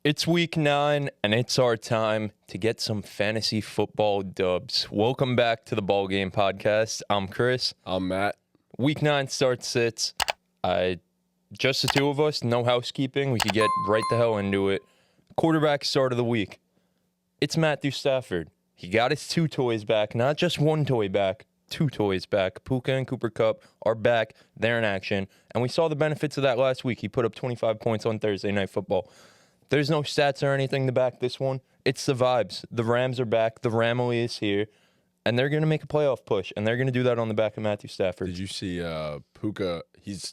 It's week 9, and it's our time to get some fantasy football dubs. Welcome back to the BallGame podcast. I'm Chris. I'm Matt. Week 9 starts sits. Just the two of us, no housekeeping. We could get right the hell into it. Quarterback start of the week. It's Matthew Stafford. He got his 2 toys back, not just 1 toy back, 2 toys back. Puka and Cooper Kupp are back. They're in action. And we saw the benefits of that last week. He put up 25 points on Thursday Night Football. There's no stats or anything to back this one. It's the vibes. The Rams are back. The Ramily is here. And they're going to make a playoff push. And they're going to do that on the back of Matthew Stafford. Did you see Puka?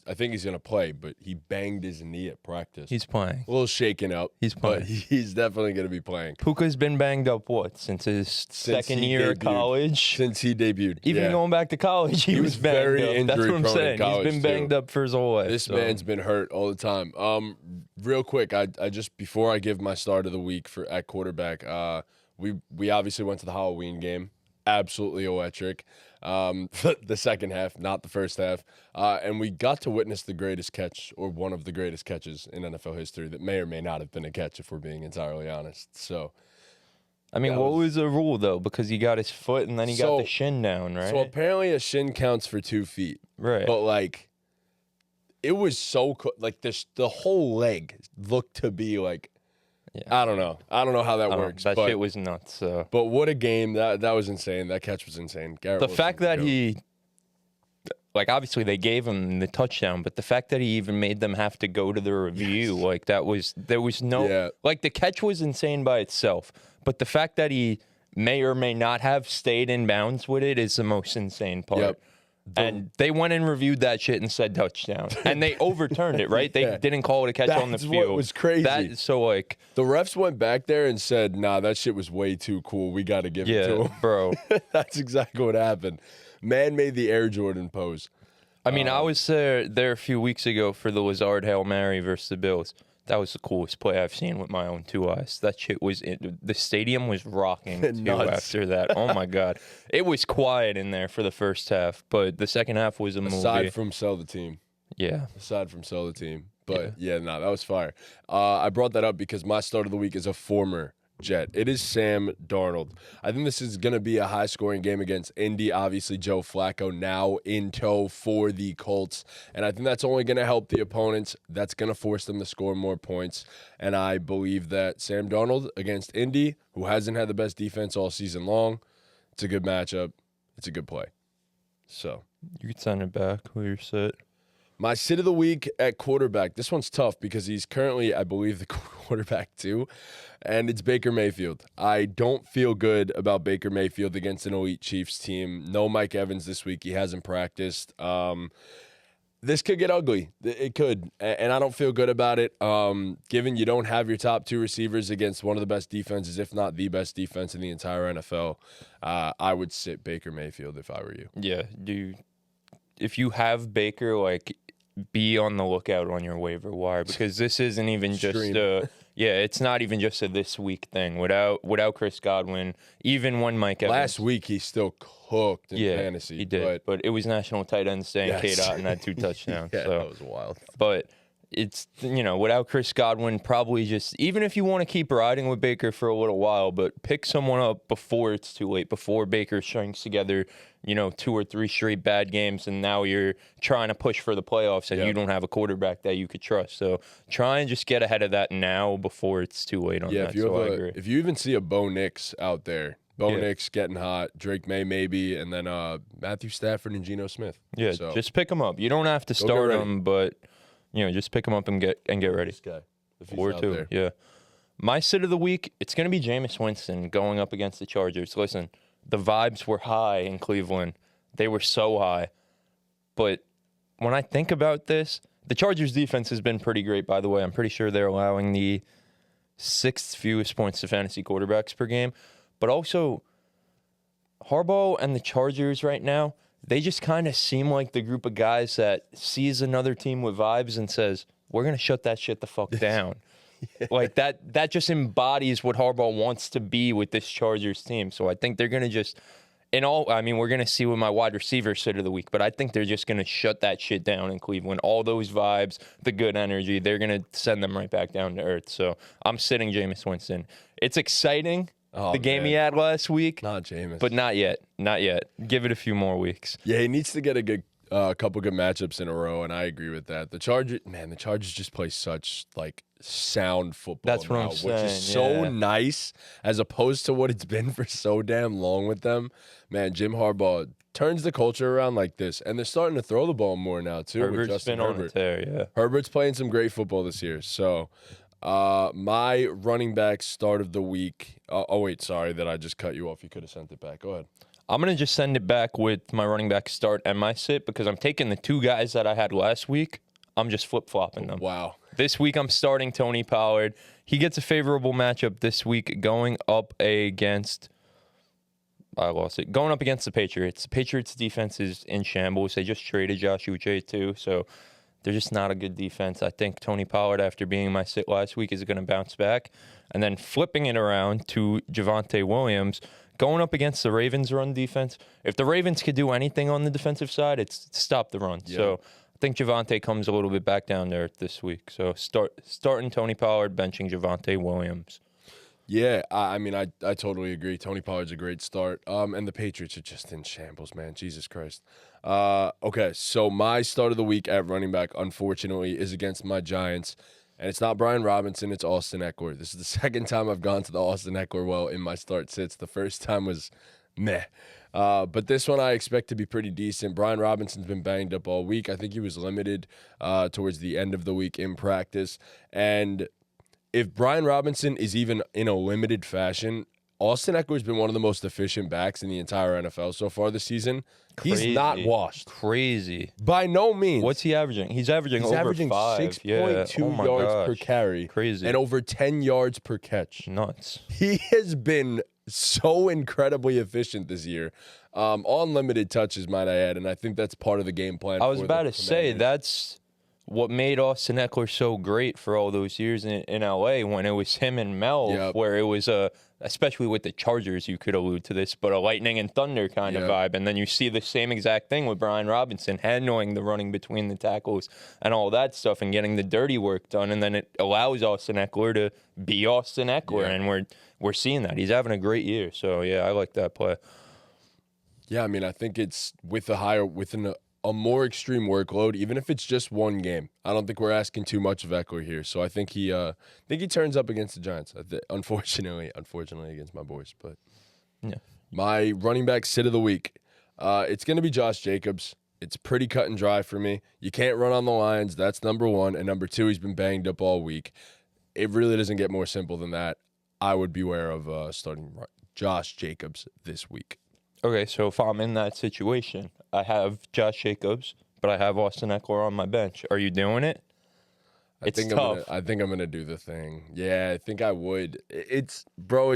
I think he's going to play, but he banged his knee at practice. He's playing. A little shaken up. He's playing. But he's definitely going to be playing. Puka's been banged up, since his second year of college? Since he debuted. Even going back to college, he was banged very up. injury That's what I'm prone saying. in college, He's been banged up for his whole life. This man's been hurt all the time. Real quick, I just before I give my start of the week at quarterback, we obviously went to the Halloween game. Absolutely electric. The second half, not the first half. And we got to witness the greatest catch, or one of the greatest catches in NFL history that may or may not have been a catch, if we're being entirely honest. So, I mean, what was the rule, though? Because he got his foot and then he got the shin down, right? So apparently a shin counts for 2 feet. Right. But, it was so the whole leg looked to be like, I don't know how that works. That shit was nuts. But what a game. That was insane. That catch was insane. The fact that he, obviously they gave him the touchdown, but the fact that he even made them have to go to the review, there was no, the catch was insane by itself. But the fact that he may or may not have stayed in bounds with it is the most insane part. Yep. And they went and reviewed that shit and said touchdown. And they overturned it, right? They didn't call it a catch on the field. That's what was crazy. The refs went back there and said, nah, that shit was way too cool. We got to give it to him. Bro. That's exactly what happened. Man made the Air Jordan pose. I mean, I was there a few weeks ago for the Lazard Hail Mary versus the Bills. That was the coolest play I've seen with my own 2 eyes. That shit was the stadium was rocking too after that. Oh my God. It was quiet in there for the first half, but the second half was a movie. Aside from sell the team. Yeah. But that was fire. I brought that up because my start of the week is a former Jet. It is Sam Darnold. I think this is going to be a high-scoring game against Indy. Obviously, Joe Flacco now in tow for the Colts. And I think that's only going to help the opponents. That's going to force them to score more points. And I believe that Sam Darnold against Indy, who hasn't had the best defense all season long, it's a good matchup. It's a good play. So you could send it back. Who you're set. My sit of the week at quarterback. This one's tough because he's currently, I believe, the quarterback too, and it's Baker Mayfield. I don't feel good about Baker Mayfield against an elite Chiefs team. No Mike Evans this week. He hasn't practiced. This could get ugly. It could, and I don't feel good about it. Given you don't have your top 2 receivers against one of the best defenses, if not the best defense in the entire NFL, I would sit Baker Mayfield if I were you. Yeah, if you have Baker, be on the lookout on your waiver wire because this isn't even it's not even just a this week thing. Without Chris Godwin, even when Mike Evans. Last week he still cooked in fantasy. He did, but it was National Tight End Day and K-Dot and had 2 touchdowns. That was wild. But it's, without Chris Godwin, probably just, even if you want to keep riding with Baker for a little while, but pick someone up before it's too late, before Baker strings together, 2 or 3 straight bad games, and now you're trying to push for the playoffs, and you don't have a quarterback that you could trust. So try and just get ahead of that now before it's too late on that. If you even see a Bo Nix out there, Nix getting hot, Drake May maybe, and then Matthew Stafford and Geno Smith. Yeah, just pick them up. You don't have to start them, but just pick them up and get ready. This guy, if he's or out 2, there. yeah. My sit of the week, it's going to be Jameis Winston going up against the Chargers. Listen, the vibes were high in Cleveland. They were so high. But when I think about this, the Chargers' defense has been pretty great, by the way. I'm pretty sure they're allowing the 6th fewest points to fantasy quarterbacks per game. But also, Harbaugh and the Chargers right now, they just kind of seem like the group of guys that sees another team with vibes and says, we're going to shut that shit the fuck down. That just embodies what Harbaugh wants to be with this Chargers team. So I think they're going to just I mean, we're going to see with my wide receiver sit of the week, but I think they're just going to shut that shit down in Cleveland. All those vibes, the good energy, they're going to send them right back down to earth. So I'm sitting Jameis Winston. It's exciting, the game he had last week. Not Jameis. But not yet. Not yet. Give it a few more weeks. Yeah, he needs to get a couple good matchups in a row, and I agree with that. The Chargers just play such, sound football. That's what I'm saying, which is so nice as opposed to what it's been for so damn long with them. Man, Jim Harbaugh turns the culture around like this, and they're starting to throw the ball more now too. Herbert's with Justin been Herbert. on a tear, yeah. Herbert's playing some great football this year. So, my running back start of the week. Oh wait, sorry that I just cut you off. You could have sent it back. Go ahead. I'm going to just send it back with my running back start and my sit because I'm taking the two guys that I had last week. I'm just flip-flopping them. Wow. This week I'm starting Tony Pollard. He gets a favorable matchup this week going up against the Patriots. The Patriots defense is in shambles. They just traded Josh Uche too, so they're just not a good defense. I think Tony Pollard, after being my sit last week, is going to bounce back. And then flipping it around to Javonte Williams, going up against the Ravens' run defense. If the Ravens could do anything on the defensive side, it's stop the run. Yeah. So I think Javonte comes a little bit back down there this week. So starting Tony Pollard, benching Javonte Williams. Yeah, I mean, I totally agree. Tony Pollard's a great start. And the Patriots are just in shambles, man. Jesus Christ. Okay, so my start of the week at running back, unfortunately, is against my Giants. And it's not Brian Robinson, it's Austin Eckler. This is the second time I've gone to the Austin Eckler well in my start sits. The first time was meh. But this one I expect to be pretty decent. Brian Robinson's been banged up all week. I think he was limited towards the end of the week in practice. And if Brian Robinson is even in a limited fashion, Austin Eckler's been one of the most efficient backs in the entire NFL so far this season. Crazy. He's not washed. Crazy. By no means. What's he averaging? He's averaging over 5. 6.2 yards per carry. Crazy. And over 10 yards per catch. Nuts. He has been so incredibly efficient this year. On limited touches, might I add, and I think that's part of the game plan. I was about to say, that's what made Austin Eckler so great for all those years in LA when it was him and Mel, where it was especially with the Chargers, you could allude to this, but a lightning and thunder kind of vibe. And then you see the same exact thing with Brian Robinson, handling the running between the tackles and all that stuff and getting the dirty work done. And then it allows Austin Eckler to be Austin Eckler. And we're seeing that. He's having a great year. So, yeah, I like that play. Yeah, I mean, I think it's within a more extreme workload, even if it's just one game. I don't think we're asking too much of Eckler here. So I think he turns up against the Giants. Unfortunately against my boys. But yeah, my running back sit of the week, it's going to be Josh Jacobs. It's pretty cut and dry for me. You can't run on the Lions. That's number one. And number two, he's been banged up all week. It really doesn't get more simple than that. I would beware of starting Josh Jacobs this week. Okay, so if I'm in that situation, I have Josh Jacobs, but I have Austin Eckler on my bench. Are you doing it? It's tough. I think I'm gonna do the thing. Yeah, I think I would. It's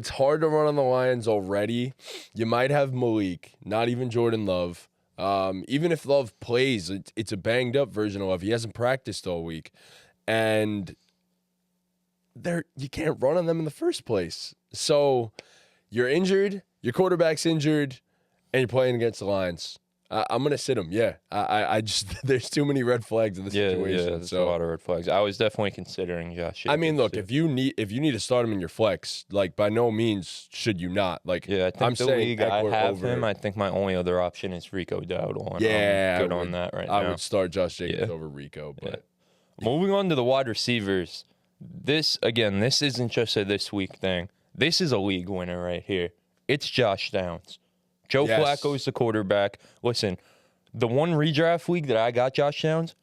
hard to run on the Lions already. You might have Malik, not even Jordan Love. Even if Love plays, it's a banged up version of Love. He hasn't practiced all week, and you can't run on them in the first place. So you're injured. Your quarterback's injured. And you're playing against the Lions. I'm gonna sit him. Yeah, I just there's too many red flags in the situation. Yeah, there's a lot of red flags. I was definitely considering Josh Jacobs. I mean, look, if you need to start him in your flex, by no means should you not. I think I'm the league I have him. I think my only other option is Rico Dowdle. Yeah, I'm good on that right now. I would start Josh Jacobs over Rico. But moving on to the wide receivers, this isn't just a this week thing. This is a league winner right here. It's Josh Downs. Joe Flacco's the quarterback. Listen, the one redraft league that I got Josh Downs,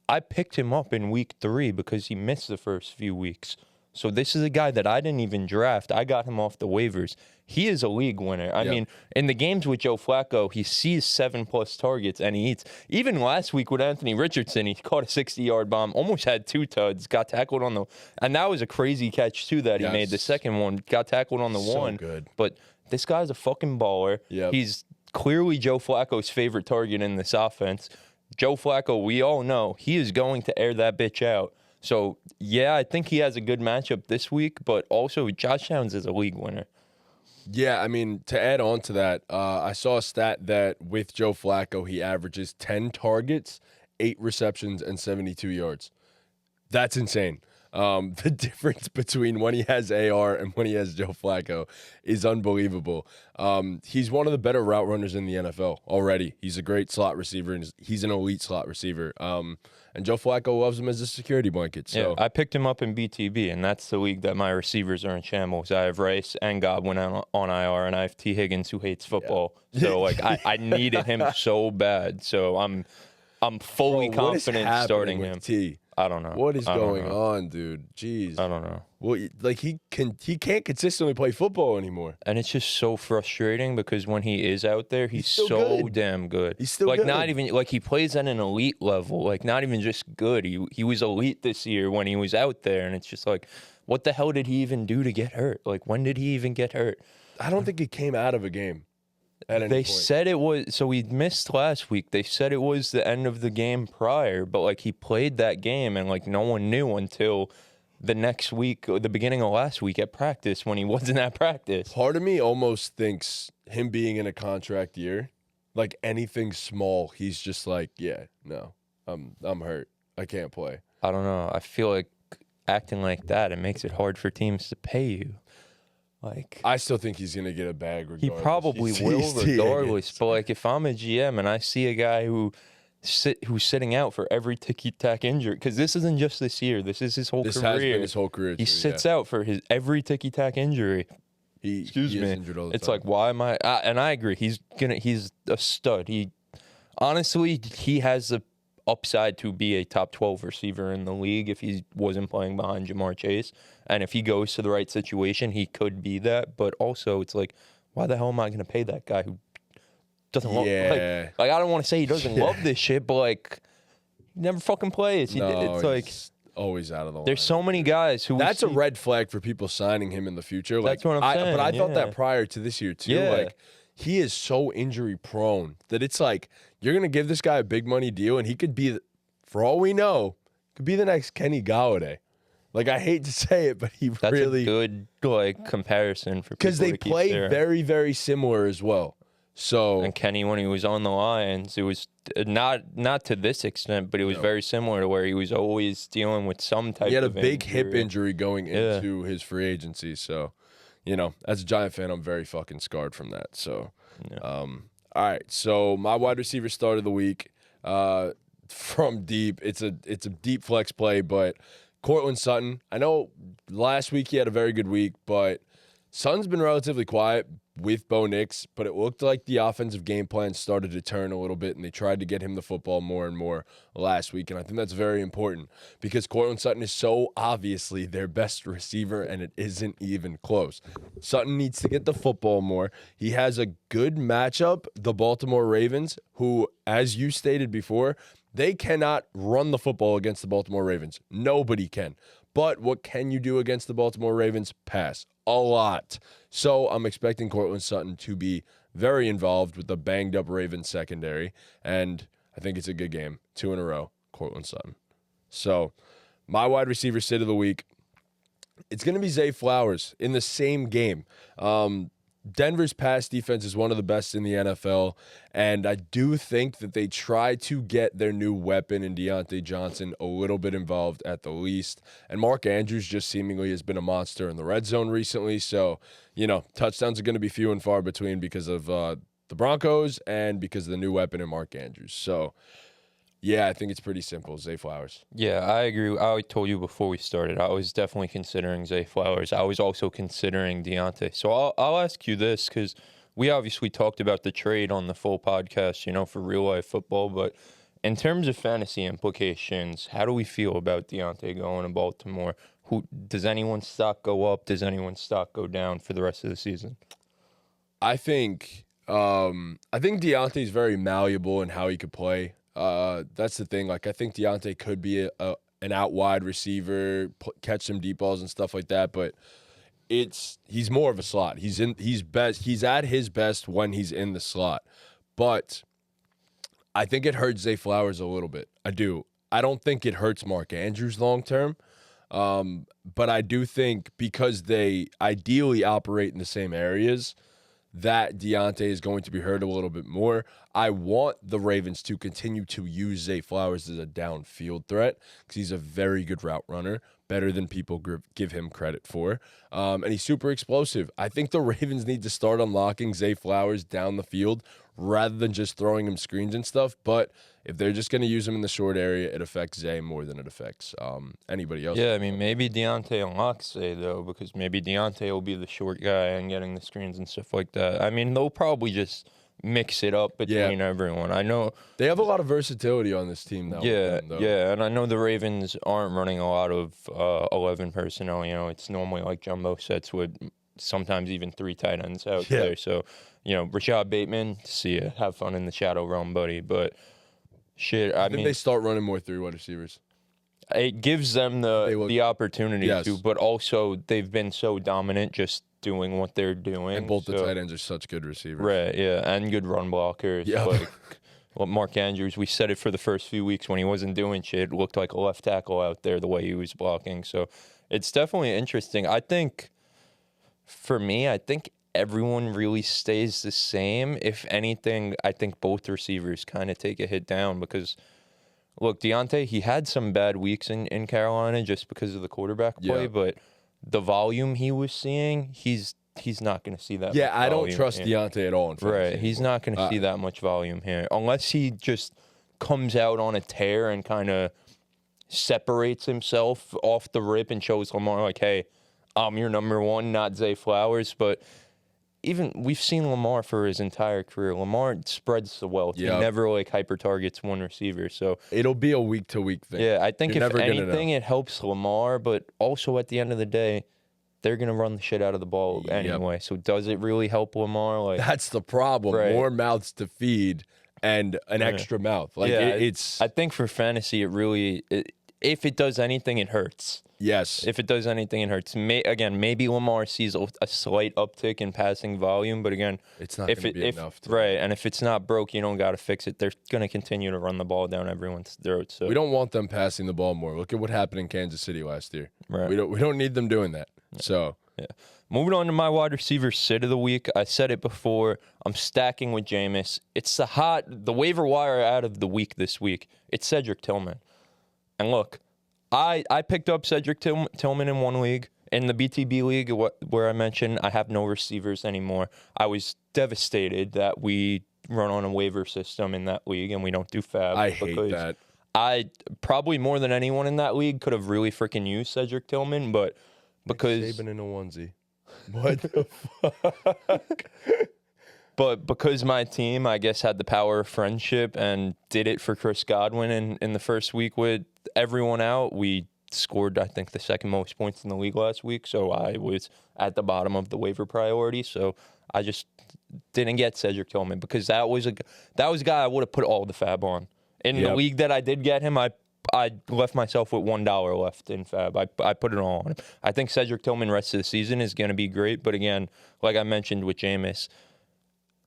I picked him up in week 3 because he missed the first few weeks. So this is a guy that I didn't even draft. I got him off the waivers. He is a league winner. I mean, in the games with Joe Flacco, he sees 7+ targets and he eats. Even last week with Anthony Richardson, he caught a 60-yard bomb, almost had 2 tuds, got tackled on the, and that was a crazy catch too that he made. The second one, got tackled on the one. Good. But this guy's a fucking baller. He's clearly Joe Flacco's favorite target in this offense. Joe Flacco, we all know, he is going to air that bitch out. So, yeah, I think he has a good matchup this week, but also Josh Downs is a league winner. Yeah, I mean, to add on to that, I saw a stat that with Joe Flacco, he averages 10 targets, 8 receptions, and 72 yards. That's insane. The difference between when he has AR and when he has Joe Flacco is unbelievable. He's one of the better route runners in the NFL already. He's a great slot receiver, and he's an elite slot receiver. And Joe Flacco loves him as a security blanket. So. Yeah, I picked him up in BTB, and that's the league that my receivers are in shambles. I have Rice and Godwin on IR, and I have T. Higgins, who hates football. Yeah. So, like, I needed him so bad. So I'm fully confident starting him. T? I don't know. What is going on, dude? Jeez. I don't know. Well, like he can't consistently play football anymore. And it's just so frustrating because when he is out there, he's so good. Damn good. He's still like good. Not even like he plays at an elite level, like not even just good. He was elite this year when he was out there, and it's just like, what the hell did he even do to get hurt? Like, when did he even get hurt? I don't think he came out of a game. They said it was, so he missed last week. They said it was the end of the game prior, but like he played that game and like no one knew until the next week, or the beginning of last week at practice when he wasn't at practice. Part of me almost thinks him being in a contract year, like anything small, he's just like, yeah, no, I'm hurt. I can't play. I don't know. I feel like acting like that, it makes it hard for teams to pay you. Like, I still think he's going to get a bag regardless. He probably will regardless. But like, if I'm a GM and I see a guy who's sitting out for every ticky-tack injury, because this isn't just this year. This is his whole career. This has been his whole career. He sits out for his every ticky-tack injury. Excuse me. Injured all the it's time. like, why am I? And I agree. He's a stud. Honestly, he has the upside to be a top 12 receiver in the league if he wasn't playing behind Jamar Chase. And if he goes to the right situation, he could be that. But also, it's like, why the hell am I going to pay that guy who doesn't love like I don't want to say he doesn't love this shit, but like, he never fucking plays. It's like always out of the line. There's so many guys who that's a red flag for people signing him in the future. Like, that's what I'm saying. But I thought that prior to this year too. Yeah. Like, he is so injury prone that it's like you're gonna give this guy a big money deal, and he could be, for all we know, could be the next Kenny Galladay. Like, I hate to say it, but that's really a good like comparison for people because they play very, very similar as well. So and Kenny, when he was on the Lions, it was not to this extent, but it was very similar to where he was always dealing with some type of he had a big injury. hip injury going into his free agency. So, you know, as a Giant fan, I'm very fucking scarred from that. So, all right. So my wide receiver start of the week from deep. It's a deep flex play, but Courtland Sutton. I know last week he had a very good week, but Sutton's been relatively quiet with Bo Nix, but it looked like the offensive game plan started to turn a little bit, and they tried to get him the football more and more last week, and I think that's very important because Courtland Sutton is so obviously their best receiver, and it isn't even close. Sutton needs to get the football more. He has a good matchup, the Baltimore Ravens, who, as you stated before, they cannot run the football against the Baltimore Ravens. Nobody can. But what can you do against the Baltimore Ravens? Pass. A lot. So I'm expecting Courtland Sutton to be very involved with the banged-up Ravens secondary, and I think it's a good game. 2 in a row, Courtland Sutton. So my wide receiver sit of the week, it's going to be Zay Flowers in the same game. Denver's pass defense is one of the best in the NFL, and I do think that they try to get their new weapon in Deontay Johnson a little bit involved at the least. And Mark Andrews just seemingly has been a monster in the red zone recently, so, you know, touchdowns are going to be few and far between because of the Broncos and because of the new weapon in Mark Andrews. So, yeah, I think it's pretty simple. Zay Flowers. Yeah, I agree. I told you before we started, I was definitely considering Zay Flowers. I was also considering Deontay. So I'll ask you this because we obviously talked about the trade on the full podcast, you know, for real life football. But in terms of fantasy implications, how do we feel about Deontay going to Baltimore? Does anyone's stock go up? Does anyone's stock go down for the rest of the season? I think Deontay's very malleable in how he could play. That's the thing. Like, I think Deontay could be an out wide receiver, catch some deep balls and stuff like that. But he's more of a slot. He's at his best when he's in the slot. But I think it hurts Zay Flowers a little bit. I do. I don't think it hurts Mark Andrews long term. But I do think because they ideally operate in the same areas, that Deontay is going to be hurt a little bit more. I want the Ravens to continue to use Zay Flowers as a downfield threat because he's a very good route runner, better than people give him credit for. And he's super explosive. I think the Ravens need to start unlocking Zay Flowers down the field rather than just throwing him screens and stuff. But if they're just going to use him in the short area, it affects Zay more than it affects anybody else. Yeah, I mean, maybe Deontay unlocks Zay, though, because maybe Deontay will be the short guy and getting the screens and stuff like that. I mean, they'll probably just mix it up between everyone. I know they have a lot of versatility on this team now. Yeah, and I know the Ravens aren't running a lot of 11 personnel. You know, it's normally like jumbo sets with sometimes even 3 tight ends out there. So, you know, Rashad Bateman, see ya. Have fun in the shadow realm, buddy. But shit, I mean, they start running more 3 wide receivers. It gives them the opportunity to, but also they've been so dominant just doing what they're doing. And both the tight ends are such good receivers. Right, yeah, and good run blockers. Yeah. Like Mark Andrews, we said it for the first few weeks when he wasn't doing shit. It looked like a left tackle out there the way he was blocking. So it's definitely interesting. I think, for me, everyone really stays the same. If anything, I think both receivers kind of take a hit down because, look, Deontay, he had some bad weeks in Carolina just because of the quarterback play, but the volume he was seeing, he's not going to see that. Yeah, I don't trust Deontay at all. In right, he's not going to see that much volume here unless he just comes out on a tear and kind of separates himself off the rip and shows Lamar like, hey, I'm your number one, not Zay Flowers. But even we've seen Lamar for his entire career. Lamar spreads the wealth. He never like hyper targets one receiver. So it'll be a week to week thing. Yeah, I think if anything, it helps Lamar. But also at the end of the day, they're gonna run the shit out of the ball anyway. So does it really help Lamar? Like that's the problem. Right. More mouths to feed and an extra mouth. Like it's. I think for fantasy, it really. If it does anything, it hurts. Yes. If it does anything, it hurts. Again, maybe Lamar sees a slight uptick in passing volume, but again, it's not going to be enough. Right, and if it's not broke, you don't got to fix it. They're going to continue to run the ball down everyone's throat. So we don't want them passing the ball more. Look at what happened in Kansas City last year. Right. We don't need them doing that. So yeah. Moving on to my wide receiver sit of the week. I said it before. I'm stacking with Jameis. It's the waiver wire out of the week this week. It's Cedric Tillman. And look, I picked up Cedric Tillman in one league. In the BTB league, where I mentioned I have no receivers anymore, I was devastated that we run on a waiver system in that league and we don't do fab. I hate that. I probably more than anyone in that league could have really freaking used Cedric Tillman, but because Saban in a onesie. What the fuck? But because my team, I guess, had the power of friendship and did it for Chris Godwin in the first week with everyone out, we scored, I think, the second most points in the league last week. So I was at the bottom of the waiver priority. So I just didn't get Cedric Tillman because that was a guy I would have put all the fab on. In the league that I did get him, I left myself with $1 left in fab. I put it all on him. I think Cedric Tillman rest of the season is going to be great. But again, like I mentioned with Jameis,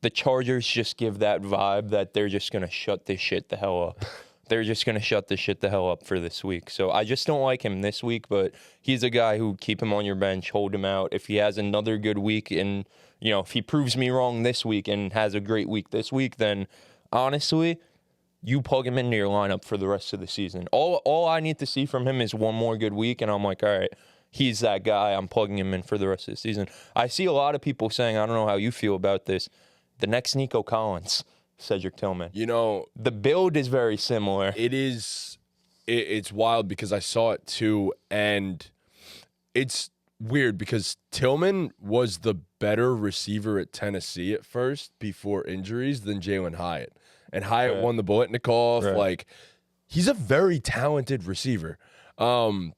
the Chargers just give that vibe that they're just going to shut this shit the hell up. They're just going to shut this shit the hell up for this week. So I just don't like him this week, but he's a guy who keep him on your bench, hold him out. If he has another good week and, you know, if he proves me wrong this week and has a great week this week, then honestly, you plug him into your lineup for the rest of the season. All I need to see from him is one more good week, and I'm like, all right, he's that guy. I'm plugging him in for the rest of the season. I see a lot of people saying, I don't know how you feel about this, the next Nico Collins, Cedric Tillman. You know, the build is very similar. It is. It's wild because I saw it too, and it's weird because Tillman was the better receiver at Tennessee at first before injuries than Jalen Hyatt. And Hyatt won the Biletnikoff. Right. Like, he's a very talented receiver. And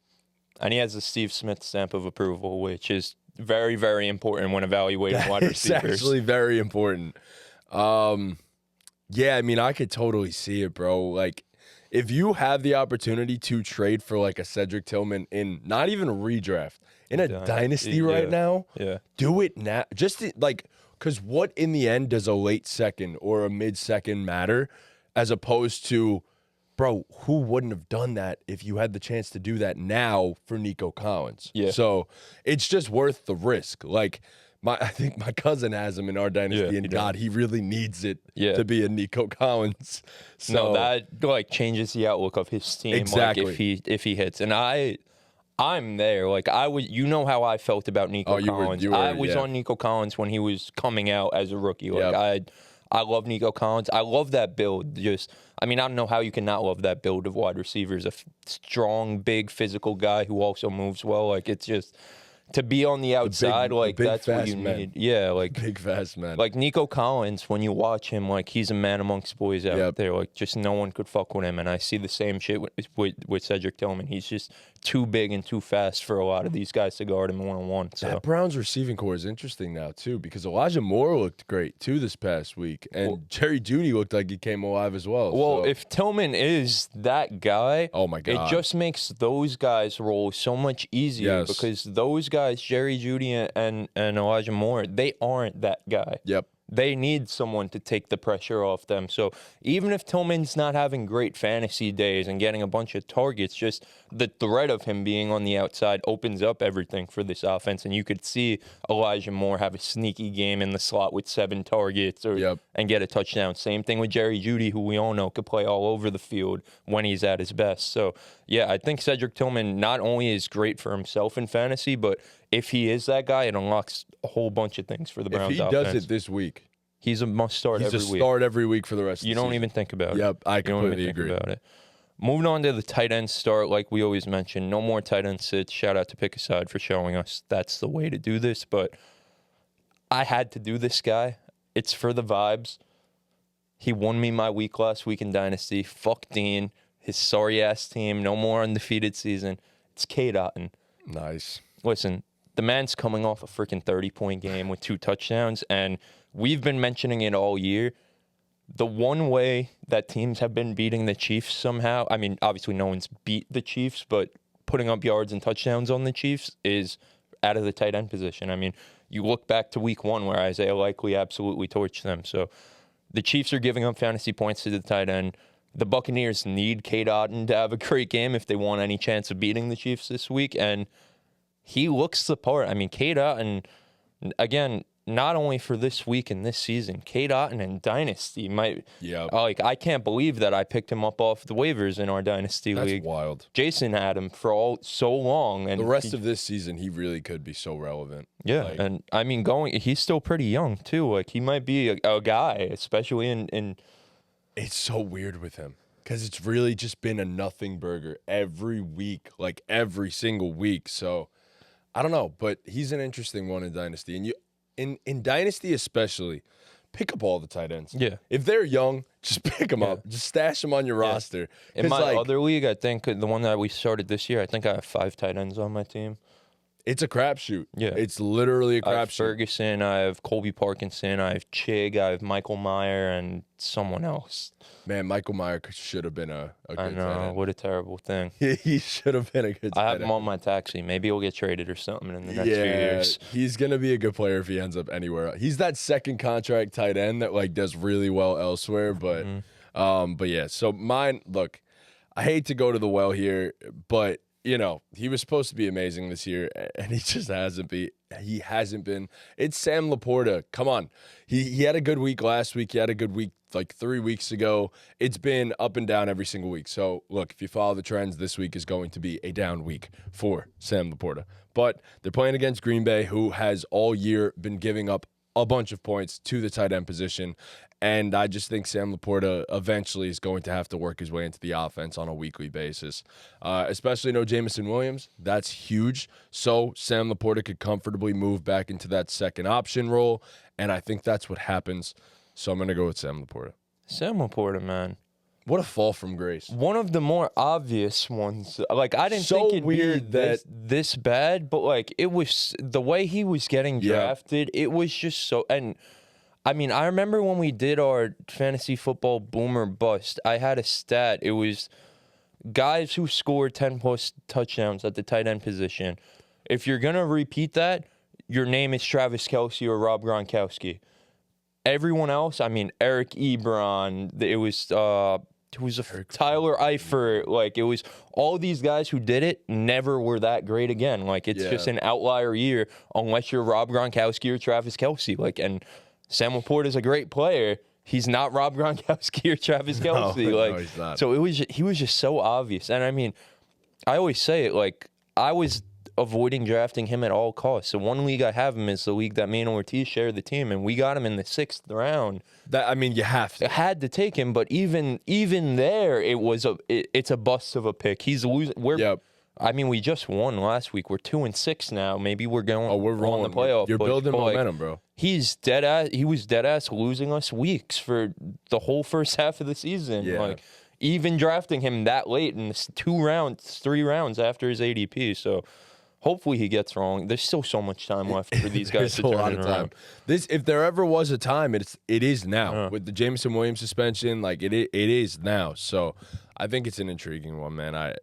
he has the Steve Smith stamp of approval, which is very, very important when evaluating wide receivers. It's actually very important. Yeah, I mean, I could totally see it, bro. Like, if you have the opportunity to trade for, like, a Cedric Tillman in not even a redraft, in a dynasty right now, do it now. Just, because what in the end does a late second or a mid-second matter as opposed to bro, who wouldn't have done that if you had the chance to do that now for Nico Collins? Yeah. So it's just worth the risk. Like, I think my cousin has him in our dynasty, and God, he really needs it to be a Nico Collins. So no, that like changes the outlook of his team. Exactly. Like if he hits, and I'm there. Like I would, you know how I felt about Nico Collins. I was on Nico Collins when he was coming out as a rookie. Like I love Nico Collins. I love that build. I don't know how you can not love that build of wide receivers. A strong, big, physical guy who also moves well. Like it's just. To be on the outside, that's what you need. Yeah, like big fast man. Like Nico Collins, when you watch him, like he's a man amongst boys out there. Like just no one could fuck with him. And I see the same shit with Cedric Tillman. He's just too big and too fast for a lot of these guys to guard him one-on-one. So that Browns receiving core is interesting now too, because Elijah Moore looked great too this past week, and Jerry Jeudy looked like he came alive as well. Well, if Tillman is that guy, oh my God, it just makes those guys roll so much easier because those guys, Jerry Jeudy and Elijah Moore, they aren't that guy. Yep. They need someone to take the pressure off them. So even if Tillman's not having great fantasy days and getting a bunch of targets, just the threat of him being on the outside opens up everything for this offense. And you could see Elijah Moore have a sneaky game in the slot with 7 targets and get a touchdown. Same thing with Jerry Jeudy, who we all know could play all over the field when he's at his best. So, yeah, I think Cedric Tillman not only is great for himself in fantasy, but if he is that guy, it unlocks a whole bunch of things for the Browns offense. If he does it this week, he's a must-start every week. He's a start every week for the rest of the season. You don't even think about it. Yep, I completely agree. About it. Moving on to the tight end start, like we always mention, no more tight end sits. Shout out to Pick a Side for showing us that's the way to do this. But I had to do this guy. It's for the vibes. He won me my week last week in Dynasty. Fuck Dean. His sorry-ass team. No more undefeated season. It's Cade Otton. Nice. Listen, the man's coming off a freaking 30-point game with 2 touchdowns, and we've been mentioning it all year. The one way that teams have been beating the Chiefs somehow, obviously no one's beat the Chiefs, but putting up yards and touchdowns on the Chiefs is out of the tight end position. You look back to week 1 where Isaiah Likely absolutely torched them. So the Chiefs are giving up fantasy points to the tight end. The Buccaneers need Cade Otton to have a great game if they want any chance of beating the Chiefs this week, and he looks the part. Cade Otton, again, not only for this week and this season, Cade Otton in Dynasty might. Yeah. I can't believe that I picked him up off the waivers in our Dynasty League. That's wild. Jason had him for so long, and the rest of this season, he really could be so relevant. Yeah, he's still pretty young too. Like he might be a guy, especially in. It's so weird with him because it's really just been a nothing burger every week, like every single week. So I don't know, but he's an interesting one in Dynasty, and in Dynasty especially, pick up all the tight ends. Yeah, if they're young, just pick them up, just stash them on your roster. In my other league, I think the one that we started this year, I think I have 5 tight ends on my team. It's a crapshoot. Yeah. It's literally a crapshoot. I have Ferguson, I have Colby Parkinson, I have Chig, I have Michael Meyer, and someone else. Man, Michael Meyer should have been a good tight end. I know, what a terrible thing. He should have been a good tight end. I have him on my taxi. Maybe he'll get traded or something in the next few years. He's going to be a good player if he ends up anywhere. He's that second contract tight end that does really well elsewhere. But, but yeah, so mine, look, I hate to go to the well here, but he was supposed to be amazing this year, and he just hasn't been. He hasn't been. It's Sam Laporta. Come on. He had a good week last week. He had a good week 3 weeks ago. It's been up and down every single week. So, look, if you follow the trends, this week is going to be a down week for Sam Laporta. But they're playing against Green Bay, who has all year been giving up a bunch of points to the tight end position. And I just think Sam Laporta eventually is going to have to work his way into the offense on a weekly basis. Especially no Jameson Williams. That's huge. So Sam Laporta could comfortably move back into that second option role. And I think that's what happens. So I'm going to go with Sam Laporta. Sam Laporta, man. What a fall from grace. One of the more obvious ones. I didn't think it'd weird be this bad, but it was the way he was getting drafted. It was just so. And I remember when we did our fantasy football boom or bust, I had a stat. It was guys who scored 10-plus touchdowns at the tight end position. If you're going to repeat that, your name is Travis Kelce or Rob Gronkowski. Everyone else, Eric Ebron, it was Tyler Eifert. Like, it was all these guys who did it never were that great again. Like, it's just an outlier year unless you're Rob Gronkowski or Travis Kelce. Like, and Sam Laporte is a great player. He's not Rob Gronkowski or Travis Kelce. No, he's not. So he was just so obvious. And I mean, I always say it, like, I was avoiding drafting him at all costs. The one league I have him is the league that me and Ortiz share the team, and we got him in the 6th round. I mean, you have to. I had to take him, but even there, it's a bust of a pick. He's losing. I mean, we just won last week. We're 2-6 now. Maybe we're going. Oh, we're rolling. The playoff. You're building momentum, bro. He was dead ass losing us weeks for the whole first half of the season. Yeah. Like, even drafting him that late in 3 rounds after his ADP. So hopefully he gets wrong. There's still so much time left for these guys to turn it around. If there ever was a time, it is now. With the Jameson Williams suspension, like it is now. So I think it's an intriguing one, man. I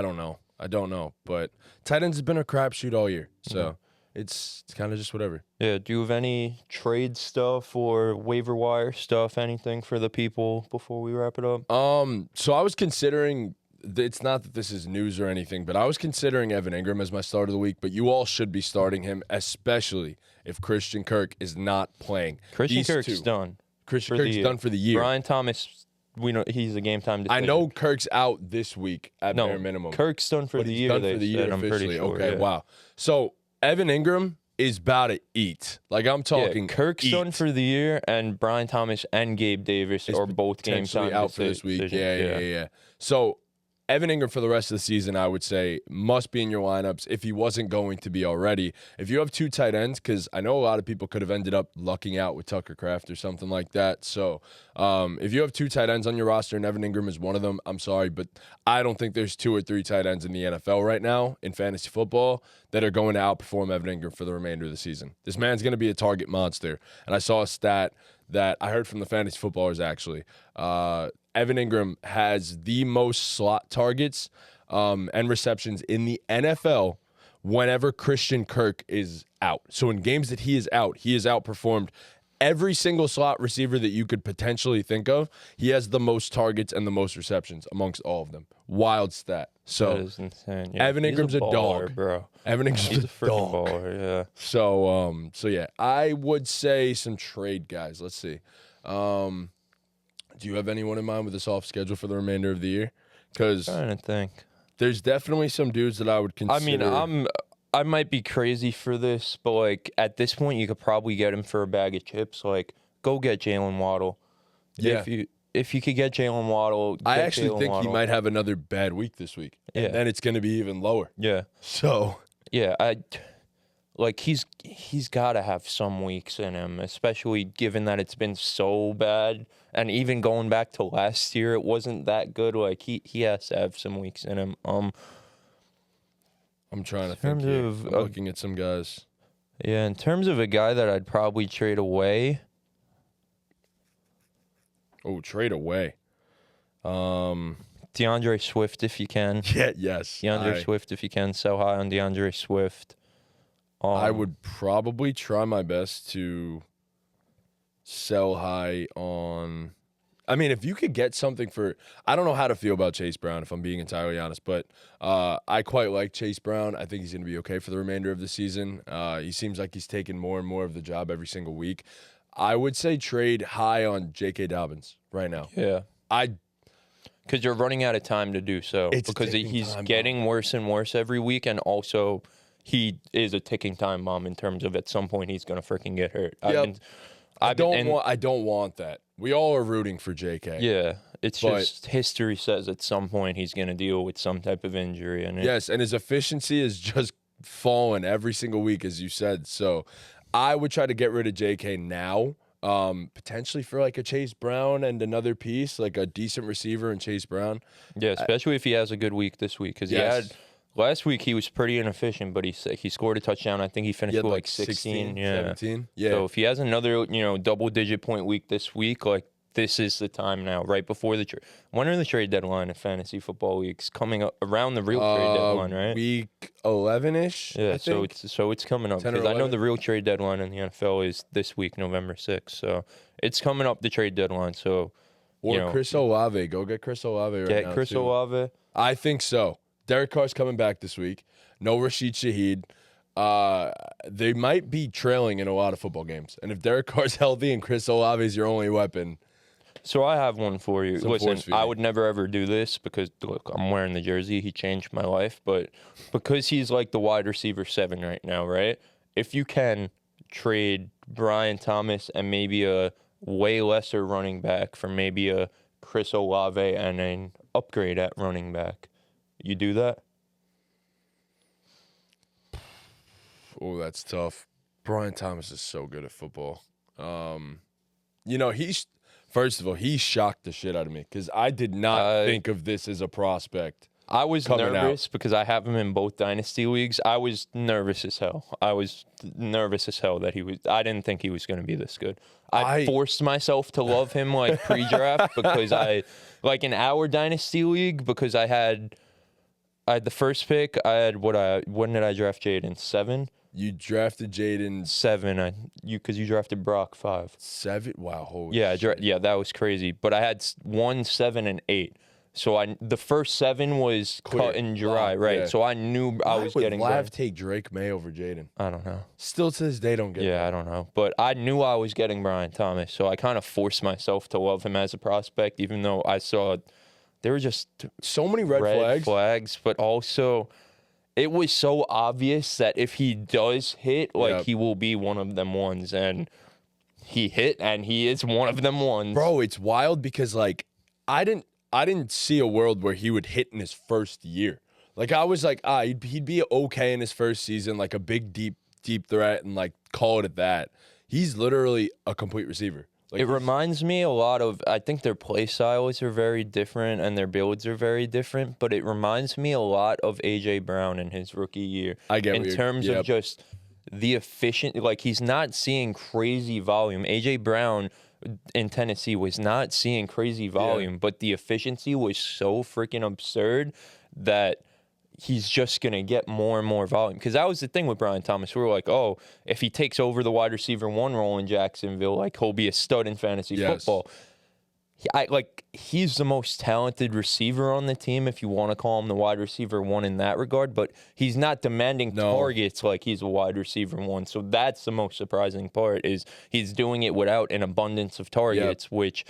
don't know. But tight ends has been a crapshoot all year. So it's kind of just whatever. Yeah. Do you have any trade stuff or waiver wire stuff, anything for the people before we wrap it up? So I was considering. It's not that this is news or anything, but I was considering Evan Ingram as my start of the week, but you all should be starting him, especially if Christian Kirk is not playing. Christian Kirk's done. Christian Kirk's done for the year. Brian Thomas, we know he's a game time decision. I know Kirk's out this week at bare minimum. Kirk's done for the year. Done for the year I'm pretty sure. Okay, wow. So Evan Ingram is about to eat. Like, I'm talking Kirk's done for the year, and Brian Thomas and Gabe Davis are both game time out for this week. Yeah. So Evan Ingram for the rest of the season, I would say, must be in your lineups if he wasn't going to be already. If you have 2 tight ends, because I know a lot of people could have ended up lucking out with Tucker Kraft or something like that. So if you have 2 tight ends on your roster and Evan Ingram is one of them, I'm sorry, but I don't think there's 2 or 3 tight ends in the NFL right now in fantasy football that are going to outperform Evan Ingram for the remainder of the season. This man's going to be a target monster. And I saw a stat that I heard from the fantasy footballers, actually. Evan Ingram has the most slot targets and receptions in the NFL whenever Christian Kirk is out. So in games that he is out, he has outperformed every single slot receiver that you could potentially think of. He has the most targets and the most receptions amongst all of them. Wild stat. So that is insane. Yeah, Evan Ingram's a dog, bro. Evan Ingram's a dog. Baller, yeah. So yeah, I would say some trade guys. Let's see. Do you have anyone in mind with a soft schedule for the remainder of the year? Because I'm trying to think. There's definitely some dudes that I would consider. I mean, I might be crazy for this, but like at this point, you could probably get him for a bag of chips. Like, go get Jalen Waddle. Yeah. If you could get Jalen Waddle, I actually think he might have another bad week this week. Yeah. And then it's going to be even lower. Yeah. So. Yeah, he's got to have some weeks in him, especially given that it's been so bad. And even going back to last year, it wasn't that good. Like, he has to have some weeks in him. I'm trying to think here. I'm looking at some guys. Yeah, in terms of a guy that I'd probably trade away. Oh, trade away. DeAndre Swift, if you can. Yeah, yes. DeAndre Swift, if you can. Sell high on DeAndre Swift. I would probably try my best to sell high on. I mean, if you could get something for. I don't know how to feel about Chase Brown, if I'm being entirely honest, but I quite like Chase Brown. I think he's going to be okay for the remainder of the season. He seems like he's taking more and more of the job every single week. I would say trade high on J.K. Dobbins right now. Yeah. Because you're running out of time to do so. Because he's getting worse and worse every week, and also he is a ticking time bomb in terms of at some point he's going to freaking get hurt. Yep. I don't want that. We all are rooting for JK. Yeah, it's just history says at some point he's going to deal with some type of injury. And yes, and his efficiency is just fallen every single week, as you said. So I would try to get rid of JK now, potentially for like a Chase Brown and another piece, like a decent receiver and Chase Brown. Yeah, especially if he has a good week this week, because he had. Last week he was pretty inefficient, but he scored a touchdown. I think he finished with like 16, 17. Yeah. So if he has another double-digit point week this week, like this is the time now, right before the trade. When are the trade deadline in fantasy football weeks coming up around the real trade deadline, right? Week 11-ish. Yeah. So it's coming up because I know the real trade deadline in the NFL is this week, November 6th. So it's coming up the trade deadline. So Or Chris Olave. Go get Chris Olave right now. Get Chris Olave. I think so. Derek Carr's coming back this week. No Rashid Shaheed. They might be trailing in a lot of football games. And if Derek Carr's healthy and Chris Olave is your only weapon. So I have one for you. Listen, I would never ever do this because, look, I'm wearing the jersey. He changed my life. But because he's like the wide receiver 7 right now, right? If you can trade Brian Thomas and maybe a way lesser running back for maybe a Chris Olave and an upgrade at running back, you do that? Oh, that's tough. Brian Thomas is so good at football. First of all, he shocked the shit out of me because I did not think of this as a prospect. I was nervous because I have him in both dynasty leagues. I was nervous as hell. That I didn't think he was going to be this good. I forced myself to love him like pre-draft because in our dynasty league, because I had the first pick. I had when did I draft Jaden? 7. You drafted Jaden 7. Because you drafted Brock 5. 7. Wow. Holy yeah, that was crazy. But I had 1, 7, and 8. So the first 7 was cut and dry, right? Yeah. So I knew I was getting. Why would Lav take Drake May over Jaden? I don't know. Still to this day, don't get. Yeah, I don't know. But I knew I was getting Brian Thomas, so I kind of forced myself to love him as a prospect, even though I saw there were just so many red flags, but also it was so obvious that if he does hit, he will be one of them ones, and he hit, and he is one of them ones. Bro, it's wild because I didn't see a world where he would hit in his first year. I was like, he'd be okay in his first season, like a big, deep threat, and call it at that. He's literally a complete receiver. It reminds me a lot of, I think their play styles are very different and their builds are very different, but it reminds me a lot of A.J. Brown in his rookie year. I get in terms of just the efficient, he's not seeing crazy volume. A.J. Brown in Tennessee was not seeing crazy volume, but the efficiency was so freaking absurd that he's just going to get more and more volume. Because that was the thing with Brian Thomas. We were like, oh, if he takes over the wide receiver 1 role in Jacksonville, he'll be a stud in fantasy football. He's the most talented receiver on the team, if you want to call him the wide receiver 1 in that regard, but he's not demanding targets like he's a wide receiver 1. So that's the most surprising part, is he's doing it without an abundance of targets, which,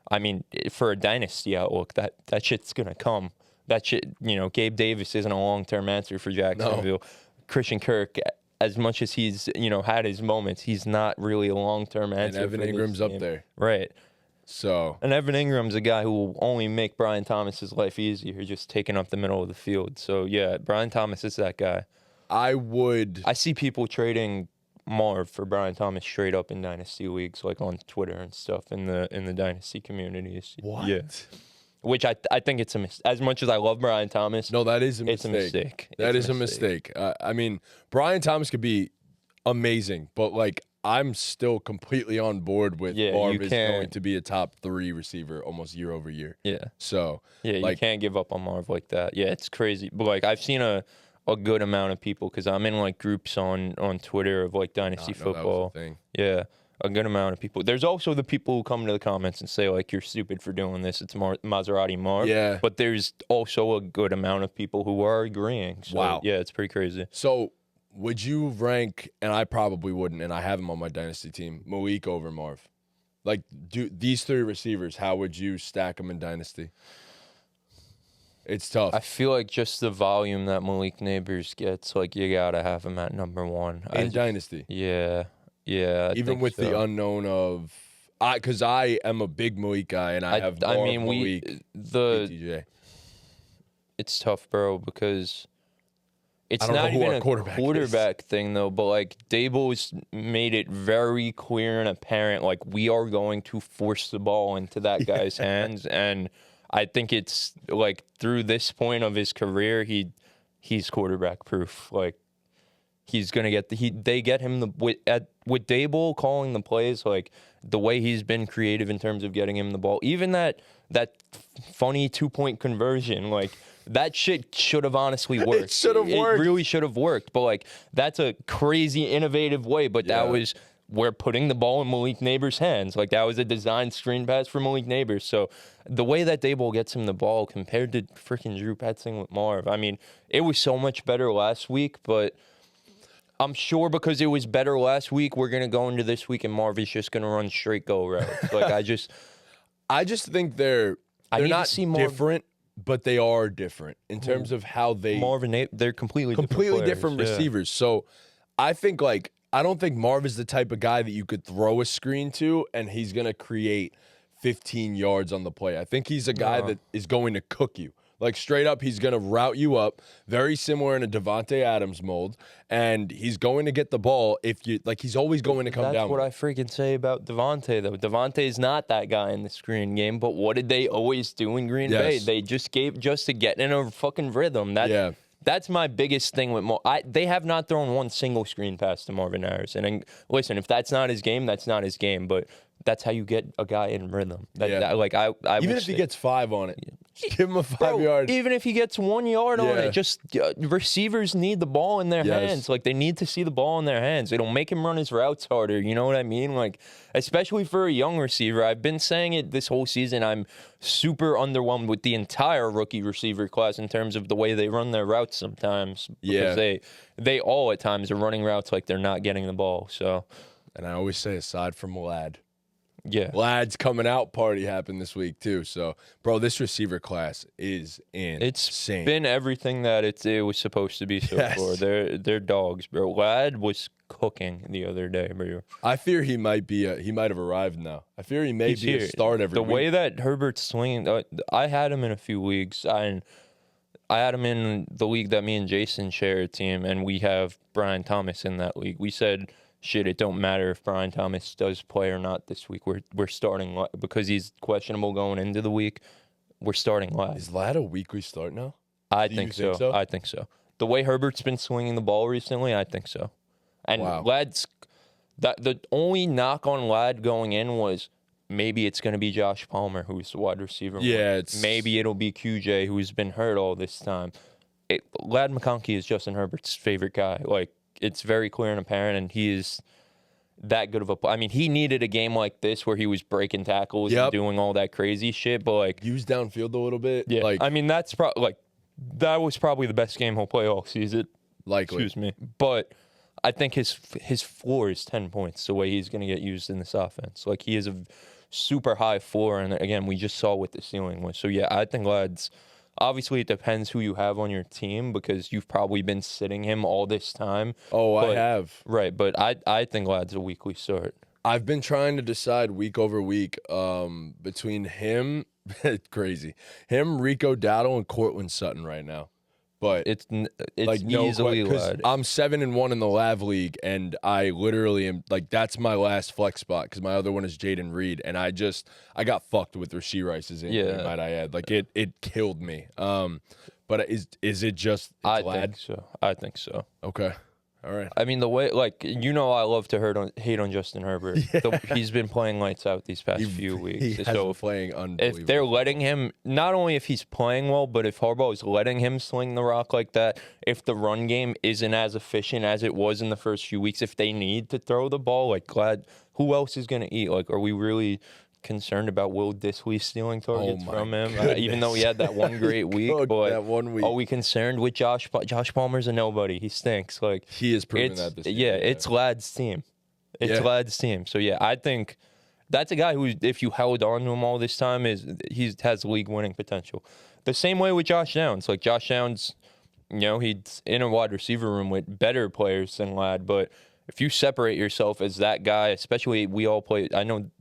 I mean, for a dynasty outlook, that shit's going to come. That shit, Gabe Davis isn't a long-term answer for Jacksonville. No. Christian Kirk, as much as he's, had his moments, he's not really a long-term answer. And Evan Ingram's up there. Right. So. And Evan Ingram's a guy who will only make Brian Thomas's life easier, just taking up the middle of the field. So, yeah, Brian Thomas is that guy. I see people trading Marv for Brian Thomas straight up in dynasty leagues, on Twitter and stuff in the dynasty communities. What? Yeah. Which I think it's a mistake. As much as I love Brian Thomas, no, that is a mistake. It's a mistake. That is a mistake. I mean, Brian Thomas could be amazing, but I'm still completely on board with Marv is going to be a top 3 receiver almost year over year. Yeah. So you can't give up on Marv like that. Yeah, it's crazy. But I've seen a good amount of people, because I'm in groups on Twitter of dynasty football. That was the thing. Yeah. A good amount of people. There's also the people who come to the comments and say, you're stupid for doing this. It's Maserati Marv. Yeah. But there's also a good amount of people who are agreeing. So, wow. Yeah, it's pretty crazy. So, would you rank, and I probably wouldn't, and I have him on my dynasty team, Malik over Marv? These 3 receivers, how would you stack them in dynasty? It's tough. I feel like just the volume that Malik Neighbors gets, you got to have him at number 1. In dynasty? Yeah. Yeah, even with the unknown of, because I am a big Malik guy, and I have more Malik. It's tough, bro, because it's not even a quarterback thing, though. But Dabo's made it very clear and apparent, we are going to force the ball into that guy's hands, and I think it's through this point of his career, he's quarterback proof. He's gonna get they get him with Daboll calling the plays, the way he's been creative in terms of getting him the ball. Even that funny 2-point conversion, that shit should have honestly worked. It should have worked. It really should have worked. But that's a crazy innovative way. But that was we're putting the ball in Malik Neighbors' hands. Like, that was a designed screen pass for Malik Neighbors. So the way that Daboll gets him the ball compared to freaking Drew Petzing with Marv, I mean, it was so much better last week, but I'm sure because it was better last week, we're going to go into this week and Marv is just going to run straight go routes. Like, I just think they're not different, but they are different in terms of how they Marv and Nate, they're completely different receivers. So I think I don't think Marv is the type of guy that you could throw a screen to and he's going to create 15 yards on the play. I think he's a guy that is going to cook you. Like, straight up, he's going to route you up, very similar in a Devontae Adams mold, and he's going to get the ball if you like. He's always going to come down. That's what I freaking say about Devontae, though. Devontae's not that guy in the screen game, but what did they always do in Green Bay? They just to get in a fucking rhythm. That's my biggest thing with they have not thrown one single screen pass to Marvin Harrison. And listen, if that's not his game, that's not his game. But that's how you get a guy in rhythm. Even if he gets 5 on it, give him a 5-yard. Even if he gets 1 yard on it, just receivers need the ball in their hands. Like, they need to see the ball in their hands. It'll make him run his routes harder. You know what I mean? Like, especially for a young receiver. I've been saying it this whole season. I'm super underwhelmed with the entire rookie receiver class in terms of the way they run their routes sometimes. Because they all at times are running routes like they're not getting the ball. So, and I always say, aside from Lad. Yeah. Lad's coming out party happened this week, too. So, bro, this receiver class is insane. It's been everything that it was supposed to be so far. They're dogs, bro. Lad was cooking the other day, bro. I fear he might have arrived now. I fear he may be a start every week. The way that Herbert's swinging, I had him in a few leagues. I had him in the league that me and Jason share a team, and we have Brian Thomas in that league. We said, shit, it don't matter if Brian Thomas does play or not this week. We're starting because he's questionable going into the week. We're starting Lad. Is Lad a weekly start now? I think so. I think so. The way Herbert's been swinging the ball recently, I think so. And Lad's the only knock on Lad going in was maybe it's going to be Josh Palmer, who's the wide receiver. Yeah, maybe it'll be QJ, who's been hurt all this time. Lad McConkey is Justin Herbert's favorite guy. Like, it's very clear and apparent, and he is that good of a player. I mean, he needed a game like this where he was breaking tackles and doing all that crazy shit, but like use downfield a little bit. Yeah, I mean, that was probably the best game he'll play all season. Likely. Excuse me, but I think his floor is 10 points. The way he's going to get used in this offense, like, he is a super high floor, and again, we just saw what the ceiling was. So yeah, I think Lad's. Obviously, it depends who you have on your team because you've probably been sitting him all this time. I have. Right, but I think Lad's a weekly start. I've been trying to decide week over week between him, Rico Dowdle, and Cortland Sutton right now. But it's like easily Lad. I'm 7-1 in the Lav League, and I literally am like, that's my last flex spot because my other one is Jaden Reed, and I got fucked with Rashee Rice's injury, might I add. Like, it killed me. But is it just Lad? I think so. Okay. All right. I mean, the way, like, I love to hate on Justin Herbert. He's been playing lights out these past few weeks. He has been playing unbelievable. If they're letting him, not only if he's playing well, but if Harbaugh is letting him sling the rock like that, if the run game isn't as efficient as it was in the first few weeks, if they need to throw the ball, like, who else is going to eat? Like, are we really concerned about Will Dissly stealing targets from him, even though he had that one great week? But are we concerned with Josh? Josh Palmer's a nobody. He stinks. Like, he is proven that this year. It's Lad's team. Lad's team. So yeah, I think that's a guy who, if you held on to him all this time, has league winning potential. The same way with Josh Downs. Like, Josh Downs, he's in a wide receiver room with better players than Lad. But if you separate yourself as that guy, especially we all play. I know.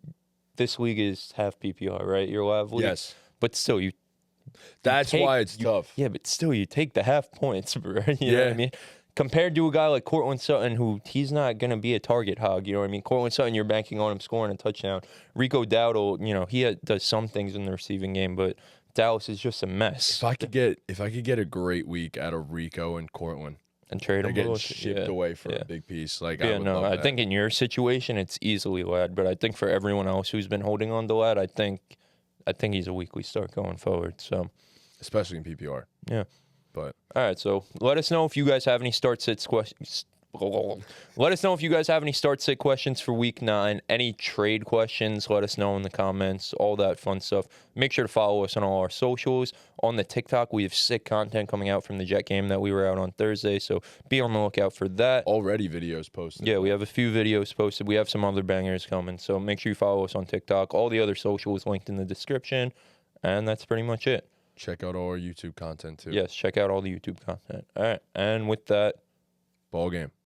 This league is half PPR, right? Your Lav league? Yes. But still, that's why it's tough. Yeah, but still, you take the half points, bro. You know what I mean? Compared to a guy like Cortland Sutton, who he's not going to be a target hog, you know what I mean? Cortland Sutton, you're banking on him scoring a touchdown. Rico Dowdle, he does some things in the receiving game, but Dallas is just a mess. If I could get a great week out of Rico and Cortland, and trade them getting shipped away for a big piece. Like, I think in your situation it's easily Lad, but I think for everyone else who's been holding on to Lad, I think he's a weekly start going forward. So, especially in PPR. Yeah. But all right, so let us know if you guys have any start sits questions. Let us know if you guys have any start sit questions for week 9, any trade questions. Let us know in the comments, all that fun stuff. Make sure to follow us on all our socials. On the TikTok, we have sick content coming out from the Jet game that we were out on Thursday, so be on the lookout for that. Already videos posted. Yeah, we have a few videos posted. We have some other bangers coming, so make sure you follow us on TikTok. All the other socials linked in the description, and that's pretty much it. Check out all our YouTube content too. Yes, check out all the YouTube content. All right, and with that, BallGame.